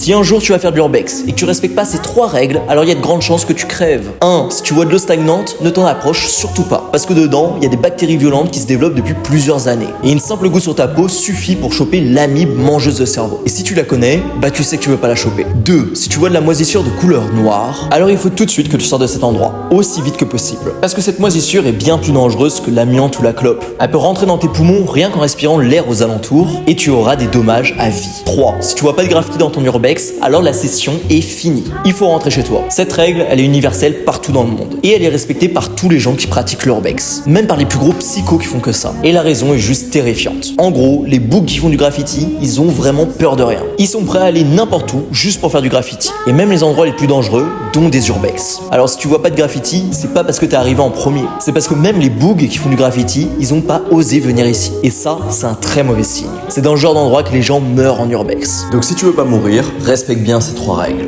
Si un jour tu vas faire de l'urbex et que tu respectes pas ces 3 règles, alors il y a de grandes chances que tu crèves. 1. Si tu vois de l'eau stagnante, ne t'en approche surtout pas. Parce que dedans, il y a des bactéries violentes qui se développent depuis plusieurs années. Et une simple goutte sur ta peau suffit pour choper l'amibe mangeuse de cerveau. Et si tu la connais, bah tu sais que tu veux pas la choper. 2. Si tu vois de la moisissure de couleur noire, alors il faut tout de suite que tu sors de cet endroit, aussi vite que possible. Parce que cette moisissure est bien plus dangereuse que l'amiante ou la clope. Elle peut rentrer dans tes poumons rien qu'en respirant l'air aux alentours et tu auras des dommages à vie. 3. Si tu vois pas de graffiti dans ton urbex, alors la session est finie. Il faut rentrer chez toi. Cette règle, elle est universelle partout dans le monde. Et elle est respectée par tous les gens qui pratiquent l'urbex. Même par les plus gros psychos qui font que ça. Et la raison est juste terrifiante. En gros, les bougs qui font du graffiti, ils ont vraiment peur de rien. Ils sont prêts à aller n'importe où juste pour faire du graffiti. Et même les endroits les plus dangereux, dont des urbex. Alors si tu vois pas de graffiti, c'est pas parce que t'es arrivé en premier. C'est parce que même les bougs qui font du graffiti, ils ont pas osé venir ici. Et ça, c'est un très mauvais signe. C'est dans le genre d'endroit que les gens meurent en urbex. Donc si tu veux pas mourir, respecte bien ces 3 règles.